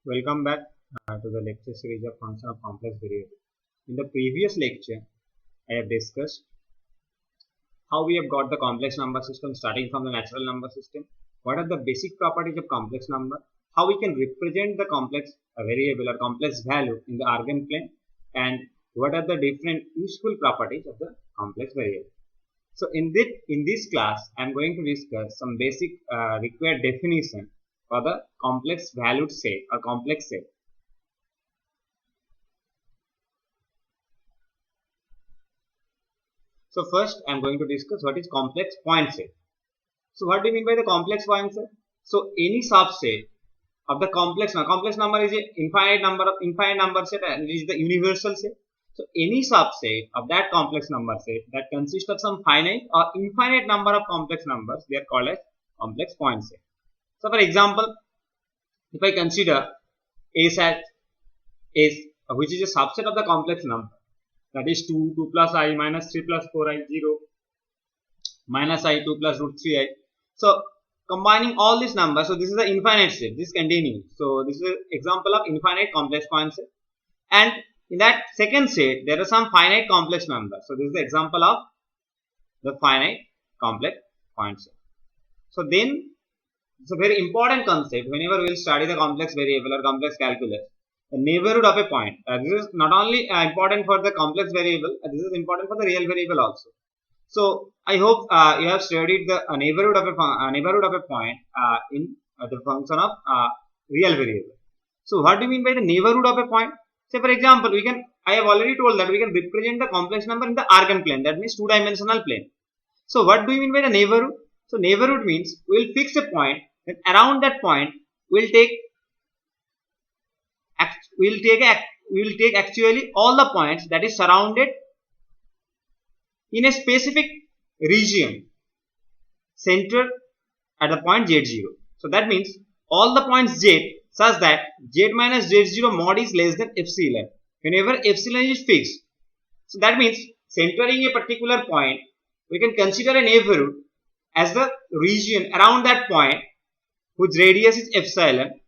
Welcome back to the lecture series of function of complex variable. In the previous lecture, I have discussed how we have got the complex number system starting from the natural number system. What are the basic properties of complex number? How we can represent the complex variable or complex value in the eigenplane, and what are the different useful properties of the complex variable. So in this class, I am going to discuss some basic required definition for the complex valued set or complex set. So first, I am going to discuss what is complex point set. So what do you mean by the complex point set? So any subset of the complex number is a infinite number set, and it is the universal set. So any subset of that complex number set that consists of some finite or infinite number of complex numbers, they are called as complex point set. So for example, if I consider a set is which is a subset of the complex number, that is 2 plus I minus 3 plus 4i 0 minus I 2 plus root 3i. So combining all these numbers, so this is the infinite set, this is continuous. So this is an example of infinite complex point set. And in that second set, there are some finite complex numbers. So this is the example of the finite complex point set. So then it's a very important concept whenever we will study the complex variable or complex calculus. The neighborhood of a point. This is not only important for the complex variable, this is important for the real variable also. So I hope you have studied the neighborhood of a point in the function of real variable. So what do you mean by the neighborhood of a point? Say for example, I have already told that we can represent the complex number in the eigenplane, that means two-dimensional plane. So what do you mean by the neighborhood? So neighborhood means we will fix a point, and around that point we will take actually all the points that is surrounded in a specific region centered at the point z0. So that means all the points z such that z minus z0 mod is less than epsilon whenever epsilon is fixed. So that means centering a particular point, we can consider a neighborhood as the region around that point whose radius is epsilon.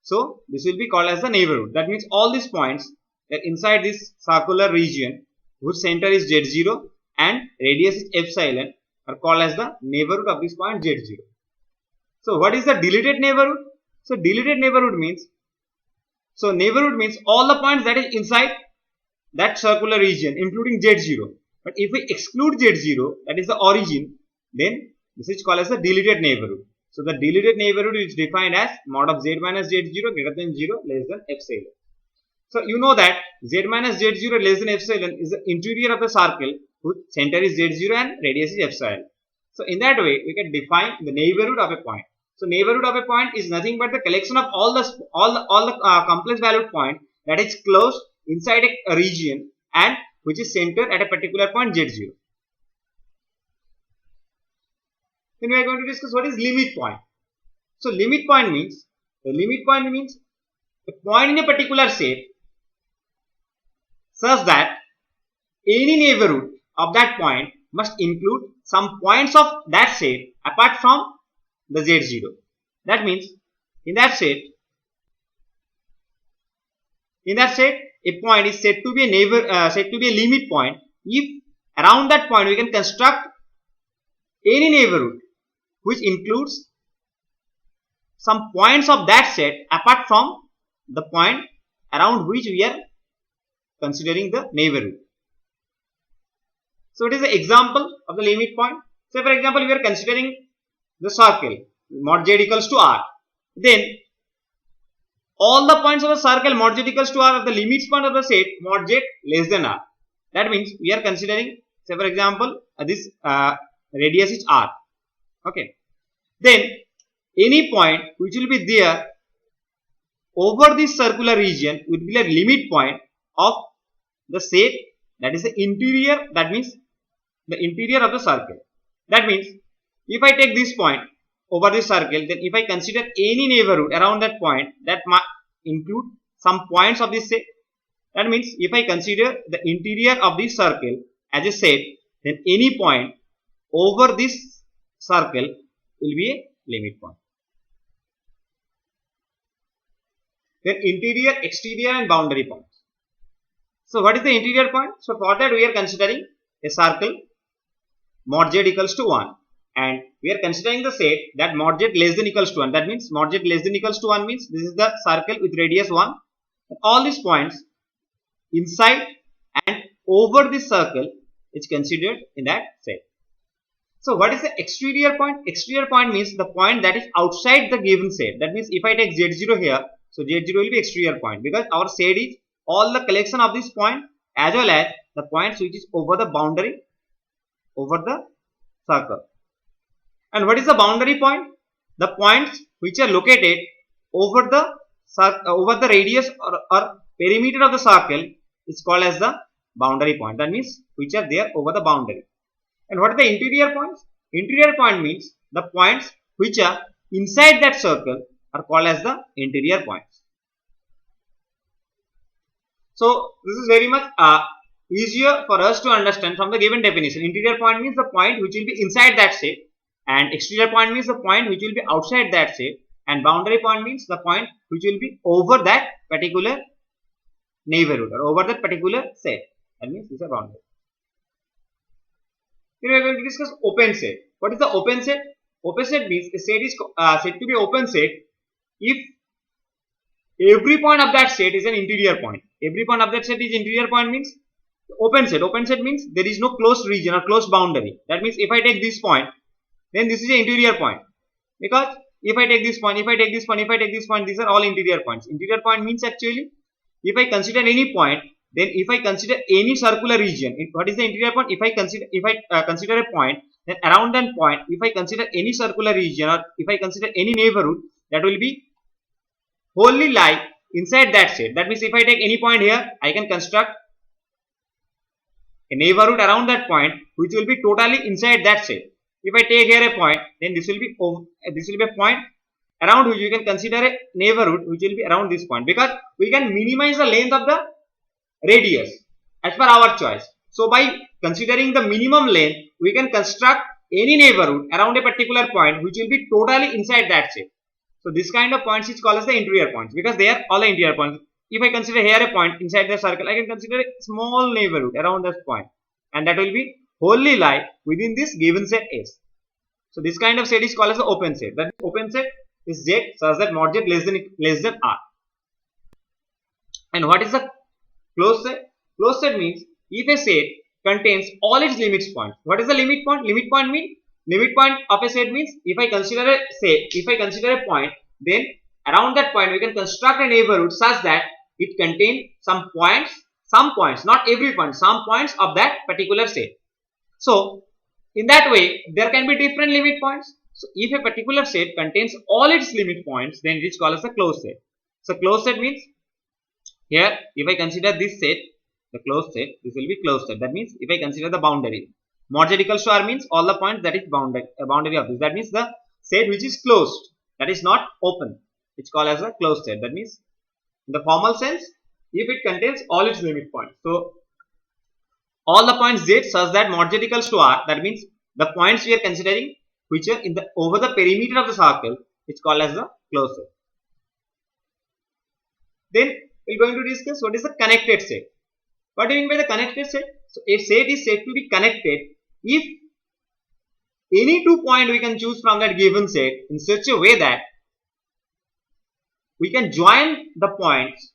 So this will be called as the neighborhood. That means all these points that inside this circular region whose center is z0 and radius is epsilon are called as the neighborhood of this point z0. So what is the deleted neighborhood? So deleted neighborhood means, all the points that is inside that circular region including z0. But if we exclude z0, that is the origin, then this is called as the deleted neighborhood. So the deleted neighborhood is defined as mod of z minus z0 greater than 0 less than epsilon. So you know that z minus z0 less than epsilon is the interior of the circle whose center is z0 and radius is epsilon. So in that way we can define the neighborhood of a point. So neighborhood of a point is nothing but the collection of all the complex valued point that is closed inside a region and which is centered at a particular point z0. Then we are going to discuss what is limit point. So limit point means a point in a particular set such that any neighborhood of that point must include some points of that set apart from the z0. That means in that set a point is said to be a limit point if around that point we can construct any neighborhood which includes some points of that set apart from the point around which we are considering the neighborhood. So it is an example of the limit point. Say for example, we are considering the circle mod z equals to r. Then all the points of the circle mod z equals to r are the limits point of the set mod z less than r. That means we are considering, say for example, this radius is r. Okay. Then any point which will be there over this circular region will be a limit point of the set that is the interior, that means the interior of the circle. That means if I take this point over this circle, then if I consider any neighborhood around that point that might include some points of this set, that means if I consider the interior of this circle as a set, then any point over this circle will be a limit point. then interior, exterior and boundary points. So what is the interior point? So for that we are considering a circle mod z equals to 1, and we are considering the set that mod z less than equals to 1. That means mod z less than equals to 1 means this is the circle with radius 1. All these points inside and over this circle is considered in that set. So what is the exterior point? Exterior point means the point that is outside the given set. That means if I take z0 here, so z0 will be exterior point, because our set is all the collection of this point as well as the points which is over the boundary over the circle. And what is the boundary point? The points which are located over the radius or perimeter of the circle is called as the boundary point. That means which are there over the boundary. And what are the interior points? Interior point means the points which are inside that circle are called as the interior points. So this is very much easier for us to understand from the given definition. Interior point means the point which will be inside that set, and exterior point means the point which will be outside that set, and boundary point means the point which will be over that particular neighborhood or over that particular set. That means this is a boundary. Here we are going to discuss open set. What is the open set? Open set means a set is said to be open set if every point of that set is an interior point. Every point of that set is interior point means open set. Open set means there is no closed region or closed boundary. That means if I take this point, then this is an interior point. Because if I take this point, if I take this point, if I take this point, these are all interior points. Interior point means actually if I consider any point, then if I consider any circular region, what is the interior point? If I consider a point, then around that point, if I consider any circular region or if I consider any neighborhood, that will be wholly lie inside that set. That means if I take any point here, I can construct a neighborhood around that point which will be totally inside that set. If I take here a point, then this will be a point around which you can consider a neighborhood which will be around this point, because we can minimize the length of the radius as per our choice. So by considering the minimum length, we can construct any neighborhood around a particular point which will be totally inside that set. So this kind of points is called as the interior points, because they are all the interior points. If I consider here a point inside the circle, I can consider a small neighborhood around this point, and that will be wholly lie within this given set S. So this kind of set is called as the open set. That open set is Z such that mod Z less than R. And what is the closed set? Closed set means if a set contains all its limit points. What is the limit point? Limit point means limit point of a set means if I consider a point, then around that point we can construct a neighborhood such that it contains some points, not every point, some points of that particular set. So in that way there can be different limit points. So if a particular set contains all its limit points, then it is called as a closed set. So closed set means here if I consider this set, the closed set, this will be closed set. That means if I consider the boundary, mod z equals to R means all the points that is boundary of this. That means the set which is closed, that is not open, it's called as a closed set. That means in the formal sense, if it contains all its limit points. So all the points z such that mod z equals to R, that means the points we are considering which are in the over the perimeter of the circle, it's called as the closed set. Then we are going to discuss what is the connected set. What do you mean by the connected set? So a set is said to be connected if any 2 points we can choose from that given set in such a way that we can join the points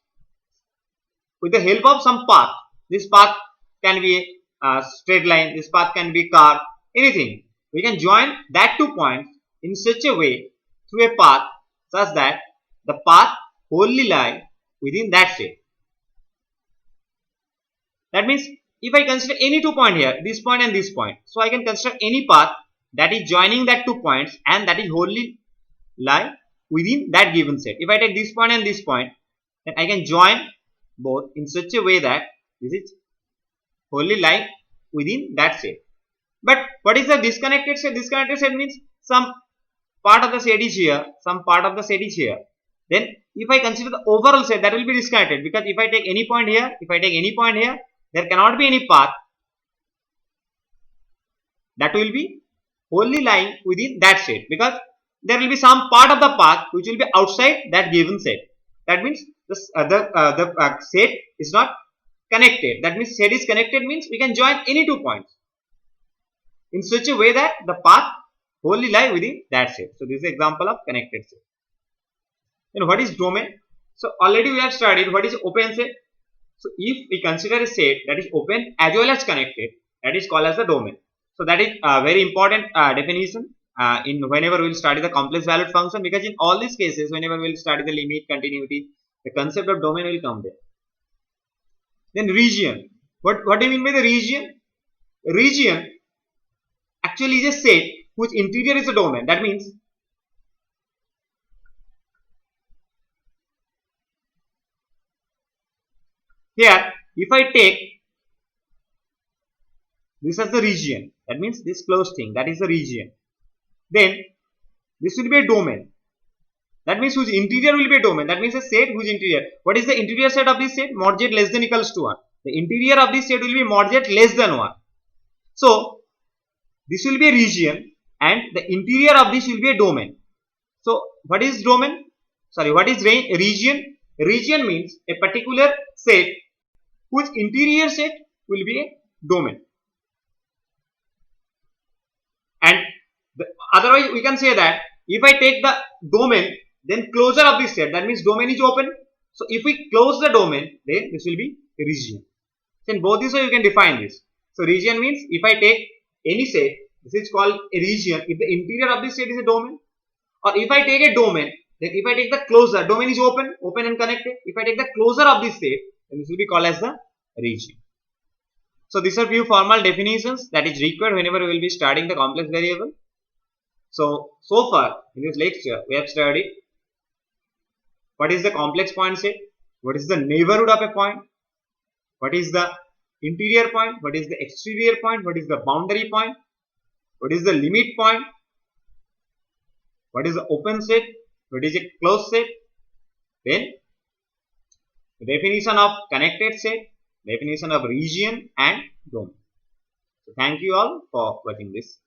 with the help of some path. This path can be a straight line, this path can be curve, anything. We can join that 2 points in such a way through a path such that the path wholly lie within that set. That means if I consider any 2 points here, this point and this point, so I can construct any path that is joining that 2 points and that is wholly lie within that given set. If I take this point and this point, then I can join both in such a way that this is wholly lie within that set. But what is the disconnected set? Disconnected set means some part of the set is here, some part of the set is here. Then if I consider the overall set, that will be disconnected, because if I take any point here, if I take any point here, there cannot be any path that will be wholly lying within that set, because there will be some part of the path which will be outside that given set. That means the set is not connected. That means set is connected means we can join any 2 points in such a way that the path wholly lie within that set. So this is an example of connected set. Then what is domain? So already we have studied what is open set. So if we consider a set that is open as well as connected, that is called as the domain. So that is a very important definition in whenever we will study the complex valued function, because in all these cases whenever we will study the limit, continuity, the concept of domain will come there. Then region. What do you mean by the region? Region actually is a set whose interior is a domain. That means here if I take this as the region, that means this closed thing, that is the region, then this will be a domain. That means whose interior will be a domain. That means a set whose interior. What is the interior set of this set? Mod z less than equals to 1. The interior of this set will be mod z less than 1. So this will be a region and the interior of this will be a domain. So what is domain? Sorry, what is region? Region means a particular set whose interior set will be a domain. And otherwise we can say that if I take the domain, then closure of this set, that means domain is open. So if we close the domain, then this will be a region. So in both these ways you can define this. So region means if I take any set, this is called a region if the interior of this set is a domain. Or if I take a domain, then if I take the closure, domain is open and connected. If I take the closure of this set, then this will be called as the region. So these are few formal definitions that is required whenever we will be studying the complex variable. So far in this lecture we have studied what is the complex point set, what is the neighborhood of a point, what is the interior point, what is the exterior point, what is the boundary point, what is the limit point, what is the open set, what is a closed set, then the definition of connected set, definition of region and domain. So thank you all for watching this.